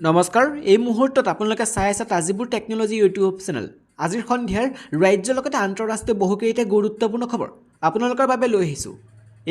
নমস্কাৰ এই মুহূৰ্তত আপোনালোকে চাই আছে তাজিবুৰ টেকনলজি ইউটিউব চেনেল আজিৰ সন্ধিয়াৰ ৰাজ্যৰ লগতে আন্তঃৰাষ্ট্ৰীয় বহুকেইটা গুৰুত্বপূৰ্ণ খবৰ আপোনালোকৰ বাবে লৈ আহিছোঁ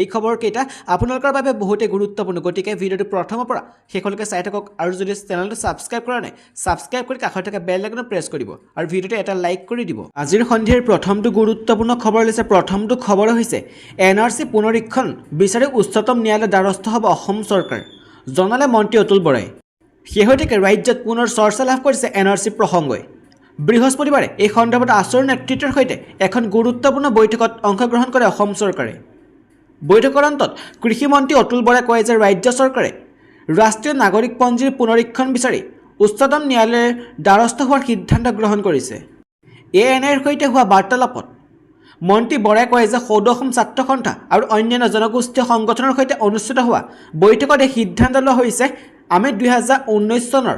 এই খবৰকেইটা আপোনালোকৰ বাবে বহুতে গুৰুত্বপূৰ্ণ গতিকে ভিডিঅ'টো প্ৰথমৰ পৰা শেষলৈকে চাই থাকক আৰু যদি চেনেলটো সাবস্ক্ৰাইব কৰা নাই সাবস্ক্ৰাইব কৰি কাষত থকা বেল আইকনত প্ৰেছ কৰিব আৰু ভিডিঅ'টো এটা লাইক কৰি দিব আজিৰ সন্ধিয়াৰ প্ৰথমটো গুৰুত্বপূৰ্ণ খবৰ লৈছে প্ৰথমটো খবৰ হৈছে এনআৰসি পুনৰীক্ষণ বিচাৰি উচ্চতম ন্যায়ালয়ৰ দ্বাৰস্থ হ'ব অসম চৰকাৰ জনালে মন্ত্ৰী অতুল বৰাই শেহতীয়াকৈ ৰাজ্যত পুনৰ চৰ্চা লাভ কৰিছে এনআৰসি প্ৰসংগই বৃহস্পতিবাৰে এই সন্দৰ্ভত আছুৰ নেতৃত্বৰ সৈতে এখন গুৰুত্বপূৰ্ণ বৈঠকত অংশগ্ৰহণ কৰে অসম চৰকাৰে বৈঠকৰ অন্তত কৃষিমন্ত্ৰী অতুল বৰাই কয় যে ৰাজ্য চৰকাৰে ৰাষ্ট্ৰীয় নাগৰিকপঞ্জীৰ পুনৰীক্ষণ বিচাৰি উচ্চতম ন্যায়ালয়ৰ দ্বাৰস্থ হোৱাৰ সিদ্ধান্ত গ্ৰহণ কৰিছে এএনআইৰ সৈতে হোৱা বাৰ্তালাপত মন্ত্ৰী বৰাই কয় যে সৌদ অসম ছাত্ৰ সন্থা আৰু অন্যান্য জনগোষ্ঠীয় সংগঠনৰ সৈতে অনুষ্ঠিত হোৱা বৈঠকত এই সিদ্ধান্ত লোৱা হৈছে আমি 2019 চনৰ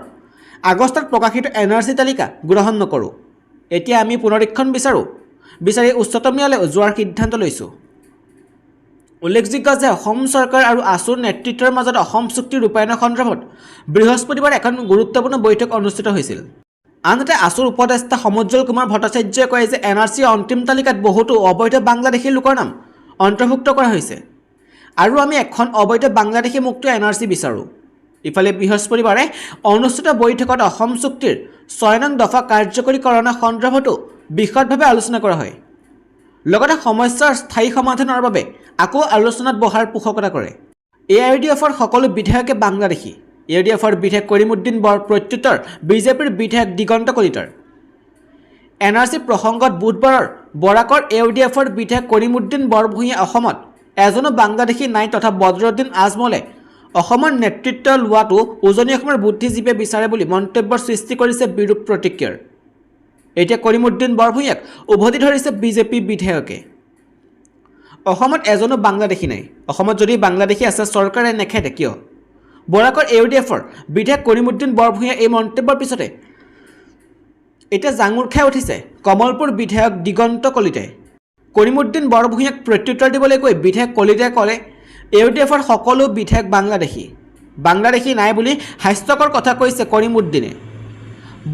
আগষ্টত প্ৰকাশিত এনআৰসি তালিকা গ্ৰহণ নকৰোঁ এতিয়া আমি পুনৰীক্ষণ বিচাৰি উচ্চতম ন্যায়ালয় যোৱাৰ সিদ্ধান্ত লৈছোঁ উল্লেখযোগ্য যে অসম চৰকাৰ আৰু আছুৰ নেতৃত্বৰ মাজত অসম চুক্তি ৰূপায়ণৰ সন্দৰ্ভত বৃহস্পতিবাৰে এখন গুৰুত্বপূৰ্ণ বৈঠক অনুষ্ঠিত হৈছিল আনহাতে আছুৰ উপদেষ্টা সমুজ্জ্বল কুমাৰ ভট্টাচাৰ্যই কয় যে এনআৰসিৰ অন্তিম তালিকাত বহুতো অবৈধ বাংলাদেশী লোকৰ নাম অন্তৰ্ভুক্ত কৰা হৈছে আৰু আমি এখন অবৈধ বাংলাদেশী মুক্ত এনআৰসি বিচাৰোঁ ইফালে বৃহস্পতিবাৰে অনুষ্ঠিত বৈঠকত অসম চুক্তিৰ 6 নং দফা কাৰ্যকৰীকৰণৰ সন্দৰ্ভতো বিশদভাৱে আলোচনা কৰা হয় লগতে সমস্যাৰ স্থায়ী সমাধানৰ বাবে আকৌ আলোচনাত বহাৰ পোষকতা কৰে এআইডিএফৰ সকলো বিধায়কে বাংলাদেশী এআইডিএফৰ বিধায়ক কৰিমউদ্দিন বৰ প্ৰত্যুত্তৰ বিজেপিৰ বিধায়ক দিগন্ত কলিতাৰ এনআৰসি প্ৰসংগত বুধবাৰৰ বৰাকৰ এআইডিএফৰ বিধায়ক কৰিমউদ্দিন বৰভূঞে অসমত এজনো বাংলাদেশী নাই তথা বদৰুদ্দিন আজমলে অসমৰ নেতৃত্ব লোৱাটো উজনি অসমৰ বুদ্ধিজীৱীয়ে বিচাৰে বুলি মন্তব্যৰ সৃষ্টি কৰিছে বিৰূপ প্ৰতিক্ৰিয়াৰ এতিয়া কৰিমউদ্দিন বৰভূঞক উভতি ধৰিছে বিজেপি বিধায়কে অসমত এজনো বাংলাদেশী নাই অসমত যদি বাংলাদেশী আছে চৰকাৰে নেখেতে কিয় বৰাকৰ এআইডিএফৰ বিধায়ক কৰিমউদ্দিন বৰভূঞে এই মন্তব্যৰ পিছতে এতিয়া জাঙুৰ খাই উঠিছে কমলপুৰ বিধায়ক দিগন্ত কলিতাই কৰিমউদ্দিন বৰভূঞক প্ৰত্যুত্তৰ দিবলৈ কৈ বিধায়ক কলিতাই ক'লে এআইডিএফৰ সকলো বিধায়ক বাংলাদেশী নাই বুলি হাস্যকৰ কথা কৈছে কৰিমউদ্দিনে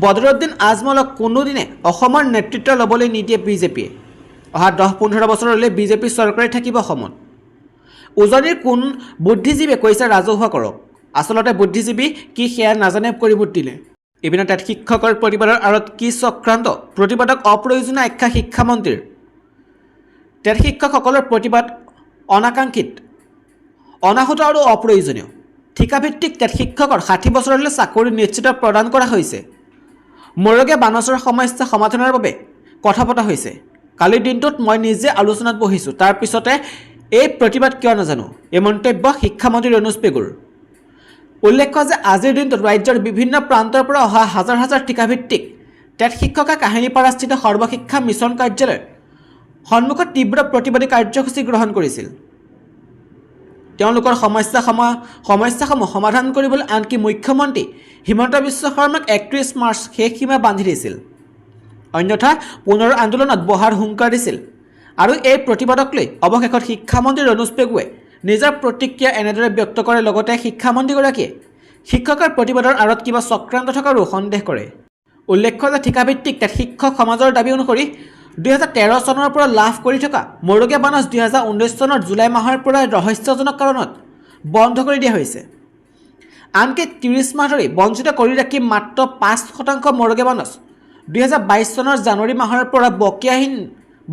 বদৰুদ্দিন আজমলক কোনোদিনে অসমৰ নেতৃত্ব ল'বলৈ নিদিয়ে বিজেপিয়ে অহা 10-15 বছৰলৈ বিজেপি চৰকাৰে থাকিব অসমত উজনিৰ কোন বুদ্ধিজীৱীয়ে কৈছে ৰাজহুৱা কৰক আচলতে বুদ্ধিজীৱী কি সেয়া নাজানে কৰিমউদ্দিনে ইপিনে তাত শিক্ষকৰ প্ৰতিবাদৰ আঁৰত কি চক্ৰান্ত প্ৰতিবাদক অপ্ৰয়োজনীয় আখ্যা শিক্ষামন্ত্ৰীৰ তাত শিক্ষকসকলৰ প্ৰতিবাদ অনাকাংক্ষিত অনাহুত আৰু অপ্ৰয়োজনীয় ঠিকাভিত্তিক তাত শিক্ষকৰ 60 বছৰলৈ চাকৰি নিশ্চিত প্ৰদান কৰা হৈছে মৰগীয়া বানচৰ সমস্যা সমাধানৰ বাবে কথা পতা হৈছে কালিৰ দিনটোত মই নিজে আলোচনাত বহিছোঁ তাৰ পিছতে এই প্ৰতিবাদ কিয় নাজানো এই মন্তব্য শিক্ষামন্ত্ৰী ৰণোজ পেগুৰ উল্লেখ্য যে আজিৰ দিনটোত ৰাজ্যৰ বিভিন্ন প্ৰান্তৰ পৰা অহা হাজাৰ হাজাৰ ঠিকাভিত্তিক তাত শিক্ষকে কাহিনীপাৰাস্থিত সৰ্বশিক্ষা মিছন কাৰ্যালয়ৰ সন্মুখত তীব্ৰ প্ৰতিবাদী কাৰ্যসূচী গ্ৰহণ কৰিছিল তেওঁলোকৰ সমস্যাসমূহ সমাধান কৰিবলৈ আনকি মুখ্যমন্ত্ৰী হিমন্ত বিশ্ব শৰ্মাক 31 মাৰ্চ শেষ সীমা বান্ধি দিছিল অন্যথা পুনৰ আন্দোলনত বহাৰ হুংকাৰ দিছিল আৰু এই প্ৰতিবাদক লৈ অৱশেষত শিক্ষামন্ত্ৰী ৰণোজ পেগুৱে নিজৰ প্ৰতিক্ৰিয়া এনেদৰে ব্যক্ত কৰে লগতে শিক্ষামন্ত্ৰীগৰাকীয়ে শিক্ষকৰ প্ৰতিবাদৰ আঁৰত কিবা চক্ৰান্ত থকাৰো সন্দেহ কৰে উল্লেখ্য যে ঠিকাভিত্তিক তাত শিক্ষক সমাজৰ দাবী অনুসৰি 2013 চনৰ পৰা লাভ কৰি থকা মৰগীয়া বানচ 2019 চনৰ জুলাই মাহৰ পৰা ৰহস্যজনক কাৰণত বন্ধ কৰি দিয়া হৈছে আনকি 30 মাহ ধৰি বঞ্চিত কৰি ৰাখি মাত্ৰ 5% মৰগীয়া বানচ 2022 চনৰ জানুৱাৰী মাহৰ পৰা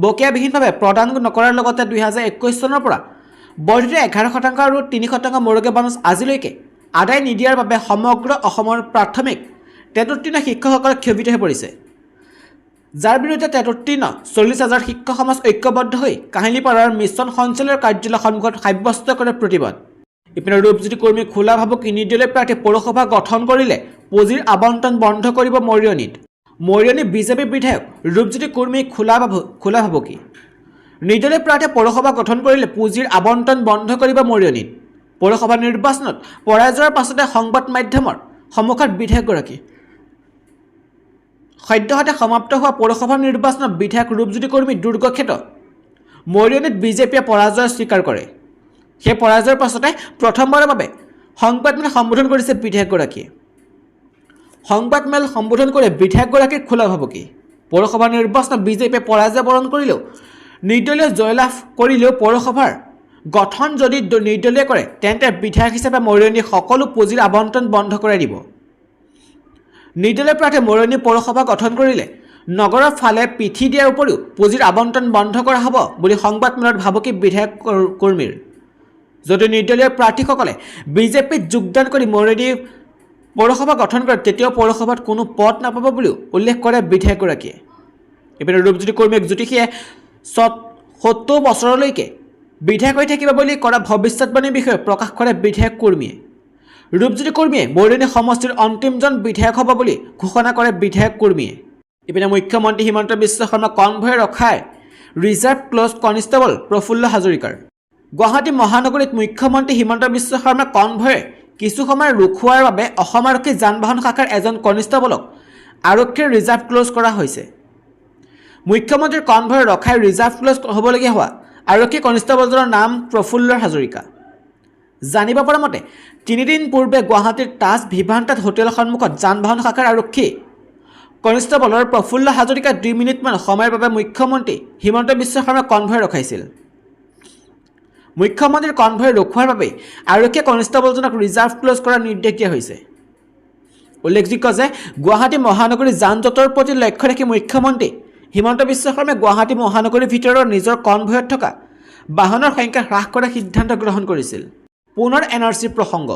বকেয়াবিহীনভাৱে প্ৰদান নকৰাৰ লগতে 2021 চনৰ পৰা বৰ্ধিত 11% আৰু 3% মৰগীয়া বানচ আজিলৈকে আদায় নিদিয়াৰ বাবে সমগ্ৰ অসমৰ প্ৰাথমিক তেতোত্তীৰ্ণ শিক্ষকসকল ক্ষোভিত হৈ পৰিছে যাৰ বিৰুদ্ধে তেতোত্তীৰ্ণ 40,000 শিক্ষক সমাজ ঐক্যবদ্ধ হৈ কাহিনীপাৰাৰ মিছন সঞ্চালয়ৰ কাৰ্যালয়ৰ সন্মুখত সাব্যস্ত কৰে প্ৰতিবাদ ইপিনে ৰূপজ্যোতি কৰ্মী খোলা ভাবুকি নিৰ্দলীয় প্ৰাৰ্থী পৌৰসভা গঠন কৰিলে পুঁজিৰ আবণ্টন বন্ধ কৰিব মৰিয়নী বিজেপি বিধায়ক ৰূপজ্যোতি কৰ্মী খোলা ভাবুকি নিৰ্দলীয় প্ৰাৰ্থীয়ে পৌৰসভা গঠন কৰিলে পুঁজিৰ আবণ্টন বন্ধ কৰিব মৰিয়নীত পৌৰসভা নিৰ্বাচনত পৰাজয়ৰ পাছতে সংবাদ মাধ্যমৰ সন্মুখত বিধায়কগৰাকী সদ্যহতে সমাপ্ত হোৱা পৌৰসভা নিৰ্বাচনত বিধায়ক ৰূপজ্যোতি কৰ্মী দুৰ্গক্ষেত্ৰ মৰিয়নীত বিজেপিয়ে পৰাজয় স্বীকাৰ কৰে সেই পৰাজয়ৰ পাছতে প্ৰথমবাৰৰ বাবে সংবাদমেল সম্বোধন কৰিছে বিধায়কগৰাকীয়ে সংবাদমেল সম্বোধন কৰি বিধায়কগৰাকীৰ খোলা ভাবুকি পৌৰসভা নিৰ্বাচনত বিজেপিয়ে পৰাজয় বৰণ কৰিলেও নিৰ্দলীয় জয়লাভ কৰিলেও পৌৰসভাৰ গঠন যদি নিৰ্দলীয় কৰে তেন্তে বিধায়ক হিচাপে মৰিয়নী সকলো পুঁজিৰ আবণ্টন বন্ধ কৰাই দিব। নিৰ্দলীয় প্ৰাৰ্থী মৰিয়নী পৌৰসভা গঠন কৰিলে নগৰৰ ফালে পিঠি দিয়াৰ উপৰিও পুঁজিৰ আবণ্টন বন্ধ কৰা হ'ব বুলি সংবাদমেলত ভাবুকি বিধায়ক কৰ্মীৰ। যদি নিৰ্দলীয় প্ৰাৰ্থীসকলে বিজেপিত যোগদান কৰি মৰিয়নী পৌৰসভা গঠন কৰে তেতিয়াও পৌৰসভাত কোনো পদ নাপাব বুলিও উল্লেখ কৰে বিধায়কগৰাকীয়ে। ইপিনে ৰূপজ্যোতি কৰ্মীক জ্যোতিষীয়ে 70 বছৰলৈকে বিধায়ক হৈ থাকিব বুলি কৰা ভৱিষ্যতবাণীৰ বিষয়ে প্ৰকাশ কৰে বিধায়ক কৰ্মীয়ে। ৰূপজ্যোতি কৰ্মীয়ে মৰিয়নী সমষ্টিৰ অন্তিমজন বিধায়ক হ'ব বুলি ঘোষণা কৰে বিধায়ক কৰ্মীয়ে। ইপিনে মুখ্যমন্ত্ৰী হিমন্ত বিশ্ব শৰ্মা কনভয় ৰখাই ৰিজাৰ্ভ ক্লজ কনিষ্টেবল প্ৰফুল্ল হাজৰিকাৰ। গুৱাহাটী মহানগৰীত মুখ্যমন্ত্ৰী হিমন্ত বিশ্ব শৰ্মা কনভয়ে কিছু সময় ৰখোৱাৰ বাবে অসম আৰক্ষী যান বাহন শাখাৰ এজন কনিষ্টেবলক আৰক্ষীৰ ৰিজাৰ্ভ ক্লজ কৰা হৈছে। মুখ্যমন্ত্ৰীৰ কনভয় ৰখাই ৰিজাৰ্ভ ক্লজ হ'বলগীয়া হোৱা আৰক্ষী কনিষ্টেবলজনৰ নাম প্ৰফুল্ল হাজৰিকা। জানিব পৰা মতে 3 দিন পূৰ্বে গুৱাহাটীৰ তাজ ভিভাণ্টাত হোটেলৰ সন্মুখত যান বাহন শাখাৰ আৰক্ষী কনিষ্টেবলৰ প্ৰফুল্ল হাজৰিকা 2 মিনিটমান সময়ৰ বাবে মুখ্যমন্ত্ৰী হিমন্ত বিশ্ব শৰ্মা কনভয় ৰখাইছিল। মুখ্যমন্ত্ৰীৰ কনভয় ৰখোৱাৰ বাবে আৰক্ষী কনিষ্টেবলজনক ৰিজাৰ্ভ ক্লজ কৰাৰ নিৰ্দেশ দিয়া হৈছে। উল্লেখযোগ্য যে গুৱাহাটী মহানগৰীৰ যান জঁটৰ প্ৰতি লক্ষ্য ৰাখি মুখ্যমন্ত্ৰী হিমন্ত বিশ্ব শৰ্মাই গুৱাহাটী মহানগৰীৰ ভিতৰৰ নিজৰ কনভয়ত থকা বাহনৰ সংখ্যা হ্ৰাস কৰাৰ সিদ্ধান্ত গ্ৰহণ কৰিছিল। পুনৰ NRC প্ৰসংগ।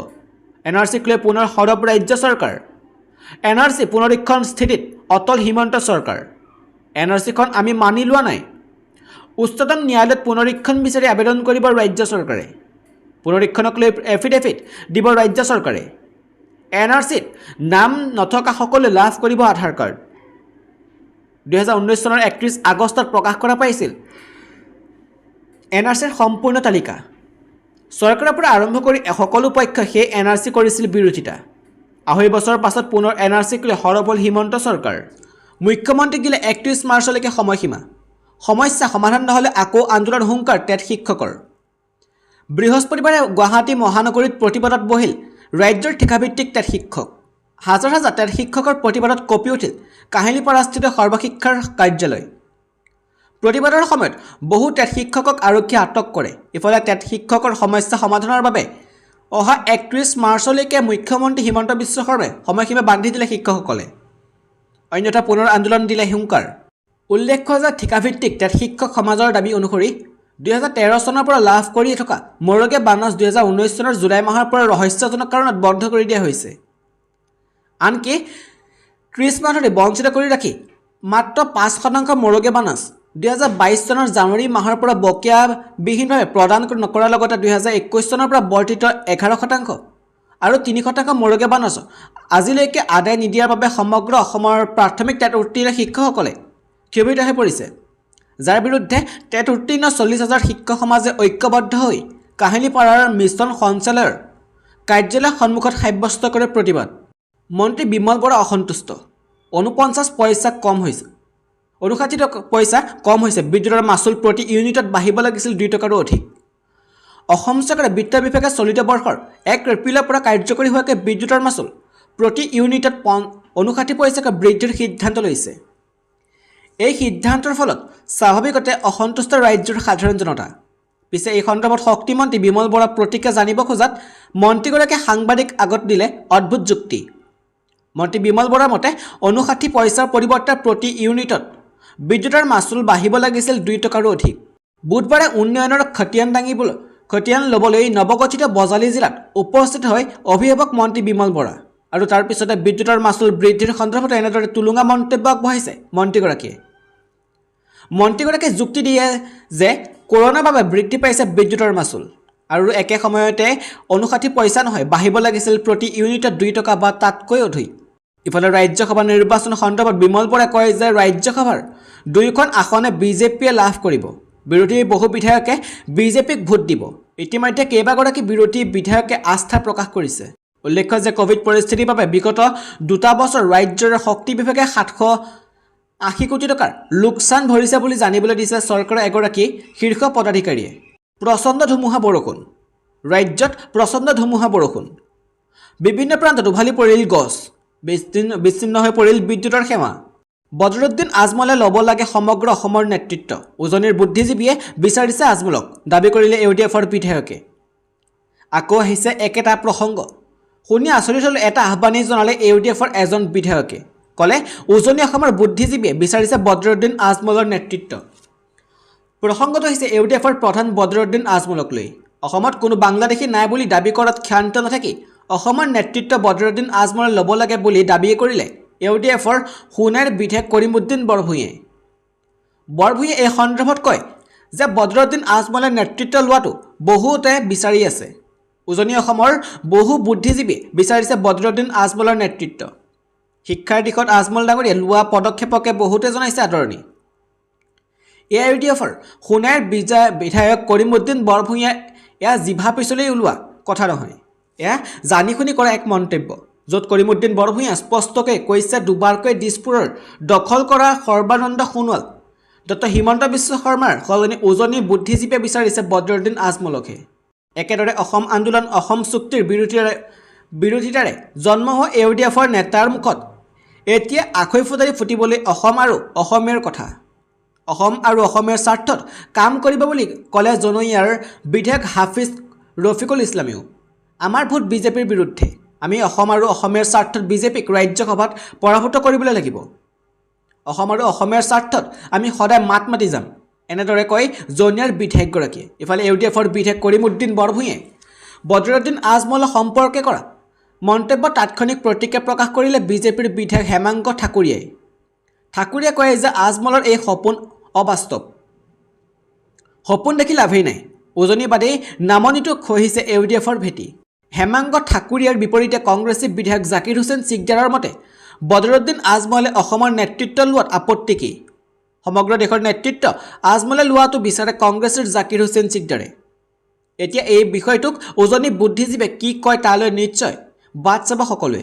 NRCক লৈ পুনৰ সৰব ৰাজ্য চৰকাৰ। NRC পুনৰীক্ষণ স্থিতিত অটল হিমন্ত চৰকাৰ। NRCখন আমি মানি লোৱা নাই। উচ্চতম ন্যায়ালয়ত পুনৰীক্ষণ বিচাৰি আবেদন কৰিব ৰাজ্য চৰকাৰে। পুনৰীক্ষণক লৈ এফিডেভিট দিব ৰাজ্য চৰকাৰে। NRCত নাম নথকা সকলোৱে লাভ কৰিব আধাৰ কাৰ্ড। 2019 চনৰ 31 আগষ্টত প্ৰকাশ কৰা পাইছিল NRCৰ সম্পূৰ্ণ তালিকা। চৰকাৰৰ পৰা আৰম্ভ কৰি সকলো পক্ষই সেই NRC কৰিছিল বিৰোধিতা। 2.5 বছৰৰ পাছত পুনৰ NRCক লৈ সৰব হ'ল হিমন্ত চৰকাৰ। মুখ্যমন্ত্ৰীক দিলে 31 মাৰ্চলৈকে সময়সীমা। সমস্যা সমাধান নহ'লে আকৌ আন্দোলন হুংকাৰ টেট শিক্ষকৰ। বৃহস্পতিবাৰে গুৱাহাটী মহানগৰীত প্ৰতিবাদত বহিল ৰাজ্যৰ ঠিকাভিত্তিক টেট শিক্ষক। হাজাৰ হাজাৰ টেট শিক্ষকৰ প্ৰতিবাদত কঁপি উঠিল কাহিলীপাৰাস্থিত সৰ্বশিক্ষাৰ কাৰ্যালয়। প্ৰতিবাদৰ সময়ত বহু টেট শিক্ষকক আৰক্ষীয়ে আটক কৰে। ইফালে টেট শিক্ষকৰ সমস্যা সমাধানৰ বাবে অহা 31 মাৰ্চলৈকে মুখ্যমন্ত্ৰী হিমন্ত বিশ্ব শৰ্মাই সময়সীমা বান্ধি দিলে শিক্ষকসকলে। অন্যথা পুনৰ আন্দোলন দিলে হুংকাৰ। উল্লেখ্য যে ঠিকাভিত্তিক টেট শিক্ষক সমাজৰ দাবী অনুসৰি 2013 চনৰ পৰা লাভ কৰি থকা মৰগে বানচ 2019 চনৰ জুলাই মাহৰ পৰা ৰহস্যজনক কাৰণত বন্ধ কৰি দিয়া হৈছে। আনকি 30 মাহ ধৰি বঞ্চিত কৰি ৰাখি মাত্ৰ 5% মৰগে বানচ 2022 চনৰ জানুৱাৰী মাহৰ পৰা বকেয়াবিহীনভাৱে প্ৰদান নকৰাৰ লগতে 2021 চনৰ পৰা বৰ্ধিত 11% আৰু 3% মৰগে বানচ আজিলৈকে আদায় নিদিয়াৰ বাবে সমগ্ৰ অসমৰ প্ৰাথমিক টেট উত্তীৰ্ণ শিক্ষকসকলে ক্ষোভিত হৈ পৰিছে। যাৰ বিৰুদ্ধে টেট উত্তীৰ্ণ 40,000 শিক্ষক সমাজে ঐক্যবদ্ধ হৈ কাহিলীপাৰাৰ মিছন সঞ্চালয়ৰ কাৰ্যালয়ৰ সন্মুখত সাব্যস্ত কৰে প্ৰতিবাদ। মন্ত্ৰী বিমল বৰা অসন্তুষ্ট। 49 পইচা কম হৈছে 59 পইচা কম হৈছে। বিদ্যুতৰ মাচুল প্ৰতি ইউনিটত বাঢ়িব লাগিছিল 2 টকাৰো অধিক। অসম চৰকাৰে বিত্ত বিভাগে চলিত বৰ্ষৰ 1 এপ্ৰিলৰ পৰা কাৰ্যকৰী হোৱাকৈ বিদ্যুতৰ মাচুল প্ৰতি ইউনিটত 59 পইচাকৈ বৃদ্ধিৰ সিদ্ধান্ত লৈছে। এই সিদ্ধান্তৰ ফলত স্বাভাৱিকতে অসন্তুষ্ট ৰাজ্যৰ সাধাৰণ জনতা। পিছে এই সন্দৰ্ভত শক্তিমন্ত্ৰী বিমল বৰা প্ৰতিক্ৰিয়া জানিব খোজাত মন্ত্ৰীগৰাকীয়ে সাংবাদিক আগত দিলে অদ্ভুত যুক্তি। মন্ত্ৰী বিমল বৰাৰ মতে 59 পইচাৰ পৰিৱৰ্তে প্ৰতি ইউনিটত বিদ্যুতৰ মাচুল বাঢ়িব লাগিছিল 2 টকাৰো অধিক। বুধবাৰে উন্নয়নৰ খতিয়ান ল'বলৈ নৱগঠিত বজালী জিলাত উপস্থিত হৈ অভিভাৱক মন্ত্ৰী বিমল বৰা আৰু তাৰ পিছতে বিদ্যুতৰ মাচুল বৃদ্ধিৰ সন্দৰ্ভত এনেদৰে তুলুঙা মন্তব্য আগবঢ়াইছে মন্ত্ৰীগৰাকীয়ে। মন্ত্ৰীগৰাকীয়ে যুক্তি দিয়ে যে কৰোনাৰ বাবে বৃদ্ধি পাইছে বিদ্যুতৰ মাচুল আৰু একে সময়তে 59 পইচা নহয় বাঢ়িব লাগিছিল প্ৰতি ইউনিটত 2 টকা বা তাতকৈ অধিক। ইফালে ৰাজ্যসভা নিৰ্বাচন সন্দৰ্ভত বিমল বৰাই কয় যে ৰাজ্যসভাৰ 2খন আসনে বিজেপিয়ে লাভ কৰিব। বিৰোধী বহু বিধায়কে বিজেপিক ভোট দিব। ইতিমধ্যে কেইবাগৰাকী বিৰোধী বিধায়কে আস্থা প্ৰকাশ কৰিছে। উল্লেখ্য যে কোভিড পৰিস্থিতিৰ বাবে বিগত 2 বছৰ ৰাজ্যৰ শক্তি বিভাগে 780 কোটি টকাৰ লোকচান ভৰিছে বুলি জানিবলৈ দিছে চৰকাৰৰ এগৰাকী শীৰ্ষ পদাধিকাৰীয়ে। প্ৰচণ্ড ধুমুহা বৰষুণ। ৰাজ্যত প্ৰচণ্ড ধুমুহা বৰষুণ। বিভিন্ন প্ৰান্তত উভালি পৰিল গছ। বিচ্ছিন্ন হৈ পৰিল বিদ্যুতৰ সেৱা বদৰুদ্দিন আজমলে ল'ব লাগে সমগ্ৰ অসমৰ নেতৃত্ব উজনিৰ বুদ্ধিজীৱীয়ে বিচাৰিছে আজমলক দাবী কৰিলে ইউডিএফৰ বিধায়কে আকৌ আহিছে একেটা প্ৰসংগ শুনি আচৰিত হ'ল এটা আহ্বানী জনালে ইউডিএফৰ এজন বিধায়কে ক'লে উজনি অসমৰ বুদ্ধিজীৱীয়ে বিচাৰিছে বদৰুদ্দিন আজমলৰ নেতৃত্ব প্ৰসংগটো হৈছে ইউডিএফৰ প্ৰধান বদৰুদ্দিন আজমলক লৈ অসমত কোনো বাংলাদেশী নাই বুলি দাবী কৰাত ক্ষান্ত নাথাকি অসমৰ নেতৃত্ব বদৰুদ্দিন আজমলে ল'ব লাগে বুলি দাবী কৰিলে ইউডিএফৰ সোণাইৰ বিধায়ক কৰিমুদ্দিন বৰভূঞে এই সন্দৰ্ভত কয় যে বদৰুদ্দিন আজমলে নেতৃত্ব লোৱাটো বহুতে বিচাৰি আছে উজনি অসমৰ বহু বুদ্ধিজীৱী বিচাৰিছে বদৰুদ্দিন আজমলৰ নেতৃত্ব শিক্ষাৰ দিশত আজমল ডাঙৰীয়ে লোৱা পদক্ষেপকে বহুতে জনাইছে আদৰণি ইউডিএফৰ সোণাইৰ বিধায়ক কৰিমুদ্দিন বৰভূঞে এয়া জিভা পিছলৈ ওলোৱা কথা নহয় এয়া জানি শুনি কৰা এক মন্তব্য য'ত কৰিমুদ্দিন বৰভূঞে স্পষ্টকৈ কৈছে দুবাৰকৈ দিছপুৰৰ দখল কৰা সৰ্বানন্দ সোণোৱাল ডক্টৰ হিমন্ত বিশ্ব শৰ্মাৰ সলনি উজনি বুদ্ধিজীৱীয়ে বিচাৰিছে বদৰুদ্দিন আজমলকহে একেদৰে অসম আন্দোলন অসম চুক্তিৰ বিৰোধিতাৰে জন্ম হোৱা ইউডিএফৰ নেতাৰ মুখত এতিয়া আখৈ ফুটাৰি ফুটিবলৈ অসম আৰু অসমীয়াৰ কথা অসম আৰু অসমীয়াৰ স্বাৰ্থত কাম কৰিব বুলি ক'লে জনৈয়াৰ বিধায়ক হাফিজ ৰফিকুল ইছলামেও আমাৰ ভোট বিজেপিৰ বিৰুদ্ধে আমি অসম আৰু অসমীয়াৰ স্বাৰ্থত বিজেপিক ৰাজ্যসভাত পৰাভূত কৰিবলৈ লাগিব অসম আৰু অসমীয়াৰ স্বাৰ্থত আমি সদায় মাত মাতি যাম এনেদৰে কয় জনিয়াৰ বিধায়কগৰাকীয়ে ইফালে ইউডিএফৰ বিধায়ক কৰিমুদ্দিন বৰভূঞে বদৰুদ্দিন আজমল সম্পৰ্কে কৰা মন্তব্য তাৎক্ষণিক প্ৰতিক্ৰিয়া প্ৰকাশ কৰিলে বিজেপিৰ বিধায়ক হেমাংগ ঠাকুৰীয়ে কয় যে আজমলৰ এই সপোন অবাস্তৱ সপোন দেখি লাভেই নাই উজনি বাদেই নামনিতো খহিছে ইউডিএফৰ ভেটি হেমাংগ ঠাকুৰীয়াৰ বিপৰীতে কংগ্ৰেছী বিধায়ক জাকিৰ হুছেইন চিকদাৰৰ মতে বদৰুদ্দিন আজমলে অসমৰ নেতৃত্ব লোৱাত আপত্তি কি সমগ্ৰ দেশৰ নেতৃত্ব আজমলে লোৱাটো বিচাৰে কংগ্ৰেছৰ জাকিৰ হুছেইন চিকদাৰে এতিয়া এই বিষয়টোক উজনি বুদ্ধিজীৱীয়ে কি কয় তালৈ নিশ্চয় বাট চাব সকলোৱে